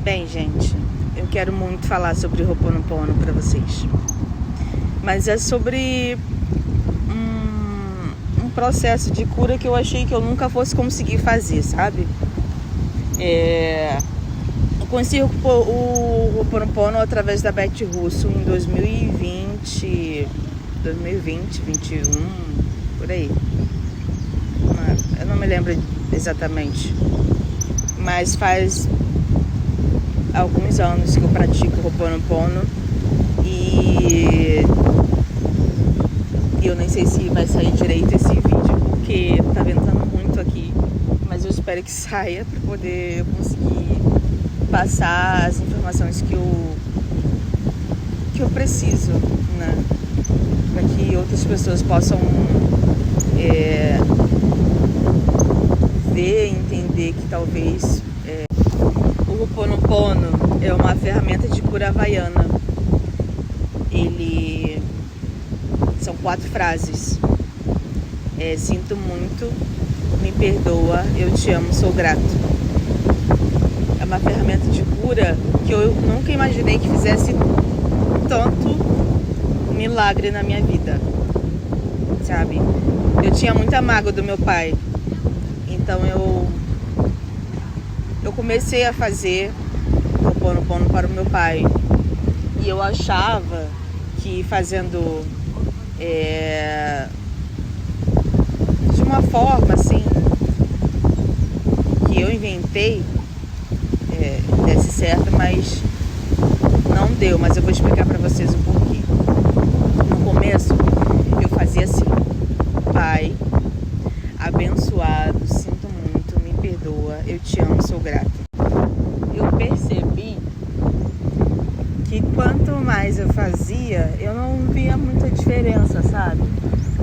Bem, gente, eu quero muito falar sobre Ho'oponopono para vocês, mas é sobre um processo de cura que eu achei que eu nunca fosse conseguir fazer, sabe? Eu conheci o Ho'oponopono através da Beth Russo em 2020, 2021, por aí. Eu não me lembro exatamente, mas faz alguns anos que eu pratico Ho'oponopono e eu nem sei se vai sair direito esse vídeo porque tá ventando muito aqui, mas eu espero que saia para poder conseguir passar as informações que eu preciso, né? Para que outras pessoas possam ver, entender que talvez o Ho'oponopono é uma ferramenta de cura havaiana. São 4 frases. Sinto muito, me perdoa, eu te amo, sou grato. É uma ferramenta de cura que eu nunca imaginei que fizesse tanto milagre na minha vida, sabe? Eu tinha muita mágoa do meu pai, então eu comecei a fazer Ho'oponopono para o meu pai e eu achava que fazendo de uma forma assim que eu inventei desse certo, mas não deu. Mas eu vou explicar para vocês o porquê. No começo eu fazia assim: Pai, abençoado, sinto muito, me perdoa, eu te amo, sou grato. Eu percebi que quanto mais eu fazia, eu não via muita diferença, sabe?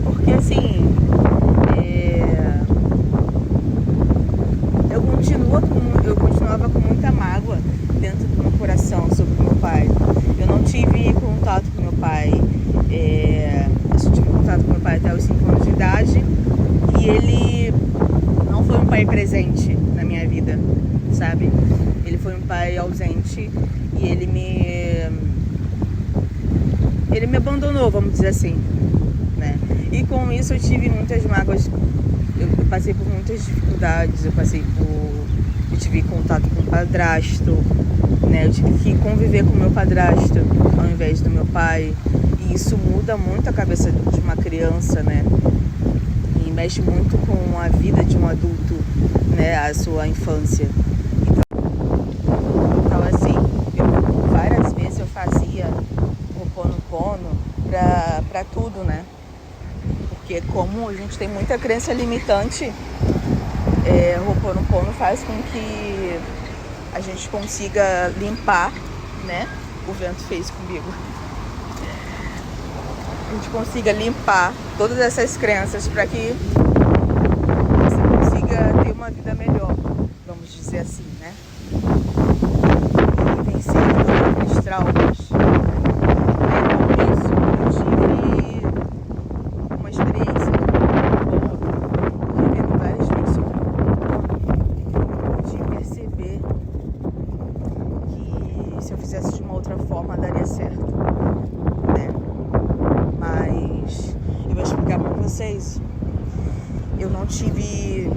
Porque assim, eu continuava com muita mágoa dentro do meu coração sobre o meu pai. Eu não tive contato com meu pai, eu só tive contato com meu pai até os 5 anos de idade, e ele não foi um pai presente na minha vida, sabe? Ele foi um pai ausente e ele me abandonou, vamos dizer assim, né? E com isso eu tive muitas mágoas, eu passei por muitas dificuldades, eu tive contato com o padrasto, né? Eu tive que conviver com o meu padrasto ao invés do meu pai, e isso muda muito a cabeça de uma criança, né? E mexe muito com a vida de um adulto, né? A sua infância. Então assim, várias vezes eu fazia Ho'oponopono pra tudo, né? Porque como a gente tem muita crença limitante, o Ho'oponopono faz com que a gente consiga limpar, né? O vento fez comigo. A gente consiga limpar todas essas crenças para que você consiga ter uma vida melhor, vamos dizer assim, né? E vencer todos os traumas. Com isso, eu tive uma experiência boa, vivendo várias vezes de perceber que se eu fizesse de uma outra forma daria certo, né? Mas eu vou explicar para vocês. Eu não tive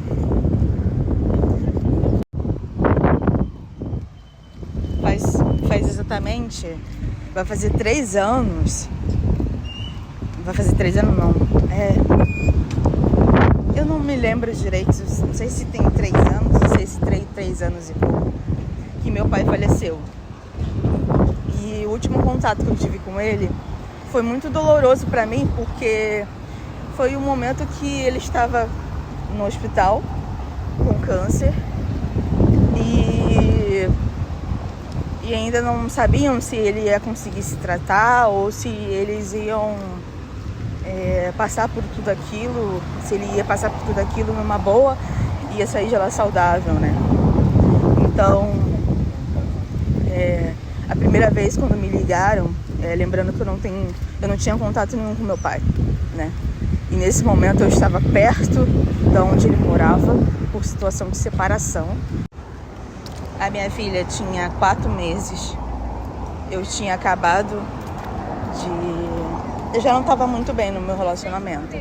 faz exatamente, vai fazer 3 anos. Vai fazer 3 anos não. Eu não me lembro direito, não sei se tem 3 anos, não sei se 3 anos e pouco, que meu pai faleceu. E o último contato que eu tive com ele foi muito doloroso para mim, porque foi um momento que ele estava no hospital com câncer e ainda não sabiam se ele ia conseguir se tratar ou se eles iam passar por tudo aquilo, se ele ia passar por tudo aquilo numa boa e ia sair de lá saudável, né? Então, a primeira vez quando me ligaram, lembrando que eu não tinha contato nenhum com meu pai, né? E nesse momento eu estava perto de onde ele morava, por situação de separação. A minha filha tinha 4 meses. Eu tinha acabado de... Eu já não estava muito bem no meu relacionamento.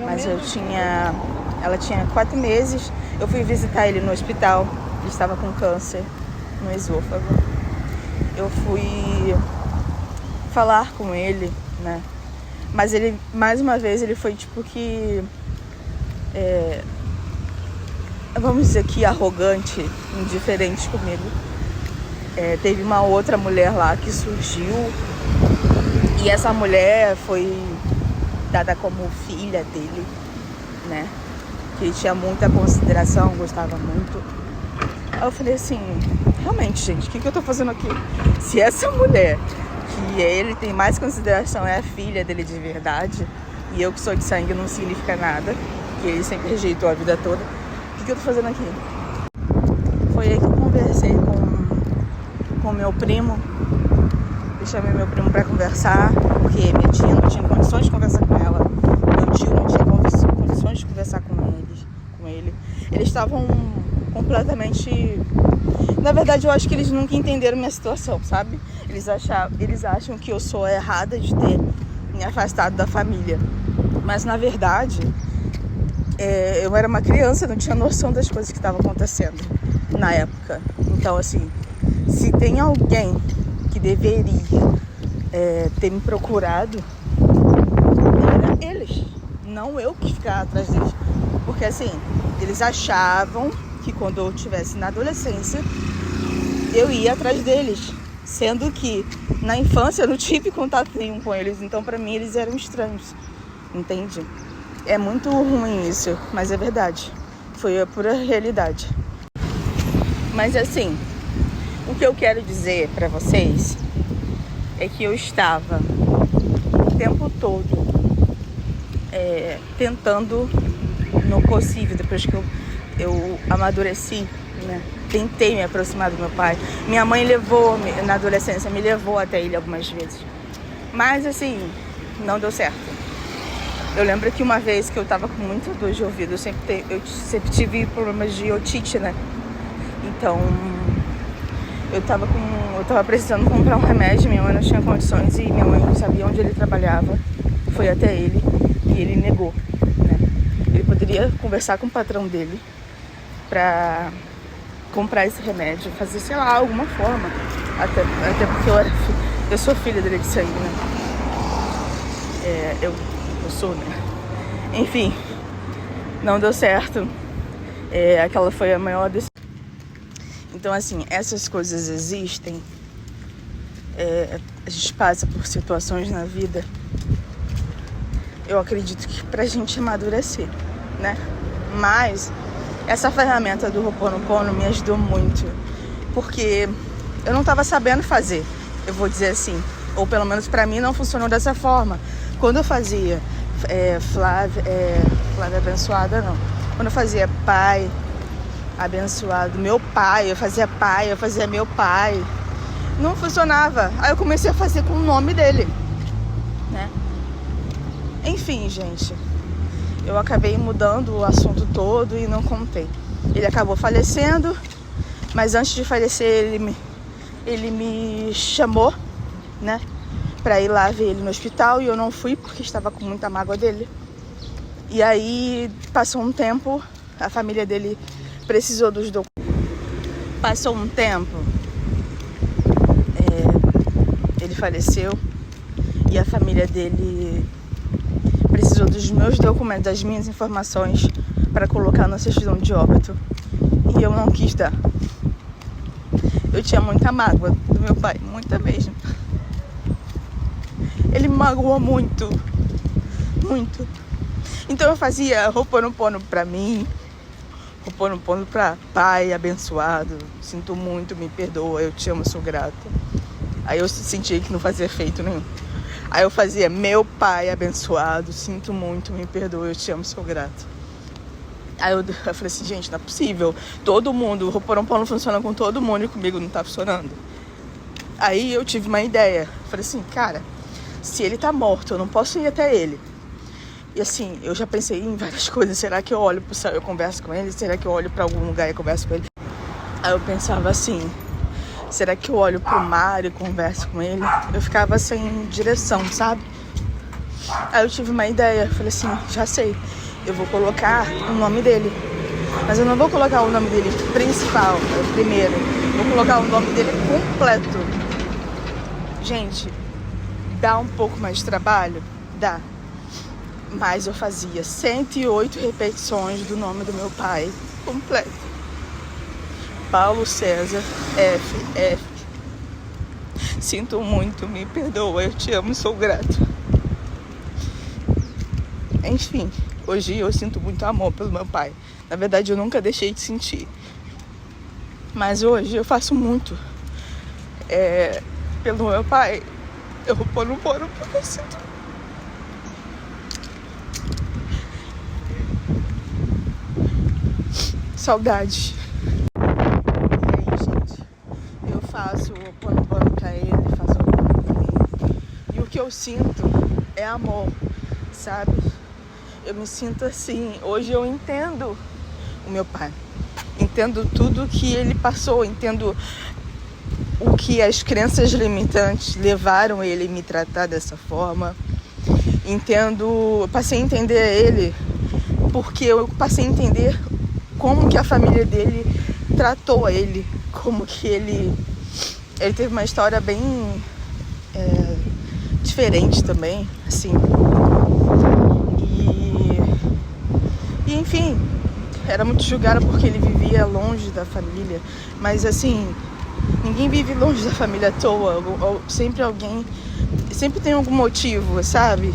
Mas ela tinha 4 meses. Eu fui visitar ele no hospital. Ele estava com câncer no esôfago. Eu fui falar com ele, né? Mas ele, mais uma vez, ele foi tipo que... vamos dizer que arrogante, indiferente comigo. Teve uma outra mulher lá que surgiu. E essa mulher foi dada como filha dele, né? Que ele tinha muita consideração, gostava muito. Aí eu falei assim, realmente, gente, o que eu tô fazendo aqui? Se essa mulher, que ele tem mais consideração, é a filha dele de verdade, e eu que sou de sangue não significa nada, que ele sempre rejeitou a vida toda, o que eu tô fazendo aqui? Foi aí que eu conversei com meu primo. Eu chamei meu primo pra conversar, porque minha tia não tinha condições de conversar com ela. Meu tio não tinha condições de conversar com ele. Eles estavam completamente... Na verdade, eu acho que eles nunca entenderam minha situação, sabe? Eles acham que eu sou errada de ter me afastado da família. Mas, na verdade, eu era uma criança, não tinha noção das coisas que estavam acontecendo na época. Então, assim, se tem alguém que deveria ter me procurado, era eles, não eu que ficava atrás deles. Porque assim, eles achavam que quando eu estivesse na adolescência, eu ia atrás deles, sendo que na infância eu não tive contato nenhum com eles, então pra mim eles eram estranhos, entende? É muito ruim isso, mas é verdade, foi a pura realidade. Mas assim, o que eu quero dizer pra vocês é que eu estava o tempo todo tentando, no possível, depois que eu amadureci, né? Tentei me aproximar do meu pai. Minha mãe na adolescência, me levou até ele algumas vezes. Mas assim, não deu certo. Eu lembro que uma vez que eu tava com muita dor de ouvido, eu sempre tive problemas de otite, né? Então... Eu tava precisando comprar um remédio, minha mãe não tinha condições e minha mãe não sabia onde ele trabalhava. Foi até ele e ele negou, né? Ele poderia conversar com o patrão dele pra comprar esse remédio, fazer, sei lá, alguma forma. Até porque eu sou filha dele de sangue, né? Eu sou, né? Enfim, não deu certo. Aquela foi a maior decisão. Então, assim, essas coisas existem. A gente passa por situações na vida, eu acredito que pra gente amadurecer, né? Mas essa ferramenta do Ho'oponopono me ajudou muito, porque eu não tava sabendo fazer, eu vou dizer assim. Ou pelo menos pra mim não funcionou dessa forma. Quando eu fazia Flávia abençoada, não. Quando eu fazia pai abençoado, meu pai, eu fazia meu pai, não funcionava. Aí eu comecei a fazer com o nome dele, né? Enfim, gente, eu acabei mudando o assunto todo e não contei. Ele acabou falecendo, mas antes de falecer ele me chamou, né, pra ir lá ver ele no hospital, e eu não fui porque estava com muita mágoa dele. E aí passou um tempo, a família dele precisou dos documentos. Passou um tempo, ele faleceu e a família dele precisou dos meus documentos, das minhas informações para colocar na certidão de óbito, e eu não quis dar. Eu tinha muita mágoa do meu pai, muita mesmo. Ele me magoou muito, muito. Então eu fazia Ho'oponopono pra mim, Ho'oponopono pra pai abençoado, sinto muito, me perdoa, eu te amo, sou grata. Aí eu senti que não fazia efeito nenhum. Aí eu fazia meu pai abençoado, sinto muito, me perdoa, eu te amo, sou grata. Aí eu falei assim, gente, não é possível. Todo mundo, o Ho'oponopono funciona com todo mundo e comigo não tá funcionando. Aí eu tive uma ideia. Falei assim, cara, se ele tá morto, eu não posso ir até ele. E assim, eu já pensei em várias coisas. Será que eu olho pro céu e eu converso com ele? Será que eu olho pra algum lugar e converso com ele? Aí eu pensava assim, será que eu olho pro mar e converso com ele? Eu ficava sem direção, sabe? Aí eu tive uma ideia, falei assim, já sei, eu vou colocar o nome dele. Mas eu não vou colocar o nome dele principal, primeiro. Vou colocar o nome dele completo. Gente, dá um pouco mais de trabalho? Dá. Mas eu fazia 108 repetições do nome do meu pai completo. Paulo César F. Sinto muito, me perdoa, eu te amo, sou grato. Enfim, hoje eu sinto muito amor pelo meu pai. Na verdade, eu nunca deixei de sentir. Mas hoje eu faço muito pelo meu pai. Eu vou pôr no porque eu sinto. Saudade. E aí, gente, eu faço o pano pra ele, faço o pano pra mim. E o que eu sinto é amor, sabe? Eu me sinto assim. Hoje eu entendo o meu pai. Entendo tudo que ele passou, entendo o que as crenças limitantes levaram ele a me tratar dessa forma. Passei a entender ele porque eu passei a entender como que a família dele tratou ele, como que ele teve uma história bem diferente também, assim. E enfim, era muito julgado porque ele vivia longe da família, mas assim, ninguém vive longe da família à toa, sempre tem algum motivo, sabe?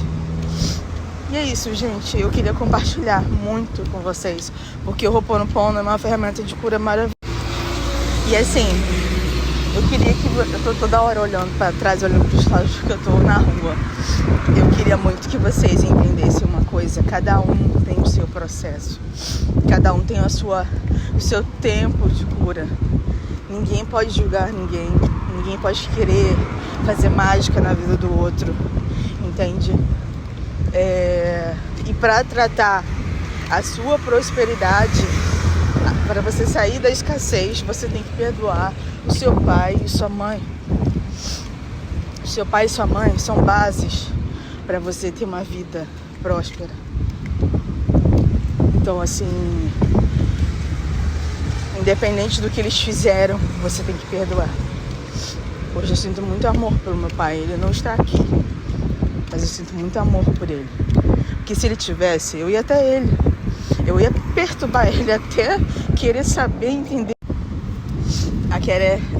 E é isso, gente, eu queria compartilhar muito com vocês, porque o Ho'oponopono é uma ferramenta de cura maravilhosa. E assim, eu tô toda hora olhando para trás, olhando para os lados, porque eu tô na rua. Eu queria muito que vocês entendessem uma coisa, cada um tem o seu processo, cada um tem o seu tempo de cura. Ninguém pode julgar ninguém pode querer fazer mágica na vida do outro, entende? E para tratar a sua prosperidade, para você sair da escassez, você tem que perdoar o seu pai e sua mãe. O seu pai e sua mãe são bases para você ter uma vida próspera. Então, assim, independente do que eles fizeram, você tem que perdoar. Hoje eu sinto muito amor pelo meu pai. Ele não está aqui, mas eu sinto muito amor por ele. Porque se ele tivesse, eu ia até ele. Eu ia perturbar ele até querer saber, entender.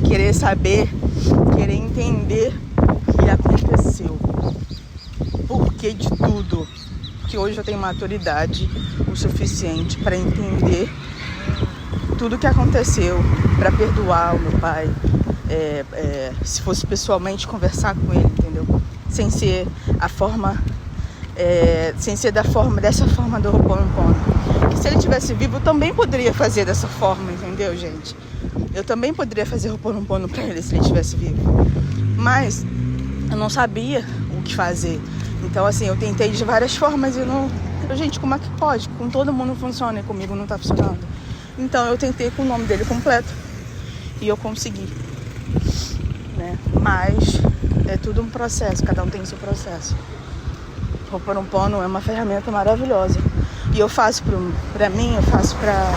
Querer saber, querer entender o que aconteceu. Por que de tudo. Porque hoje eu tenho maturidade o suficiente para entender tudo que aconteceu, para perdoar o meu pai. Se fosse pessoalmente, conversar com ele, entendeu? Sem ser dessa forma do Ho'oponopono. Que se ele tivesse vivo, eu também poderia fazer dessa forma, entendeu, gente? Eu também poderia fazer Ho'oponopono pra ele se ele estivesse vivo. Mas eu não sabia o que fazer. Então, assim, eu tentei de várias formas e gente, como é que pode? Com todo mundo funciona e comigo não tá funcionando. Então eu tentei com o nome dele completo e eu consegui, né? Mas é tudo um processo, cada um tem o seu processo. O Ho'oponopono é uma ferramenta maravilhosa. E eu faço pra mim, eu faço pra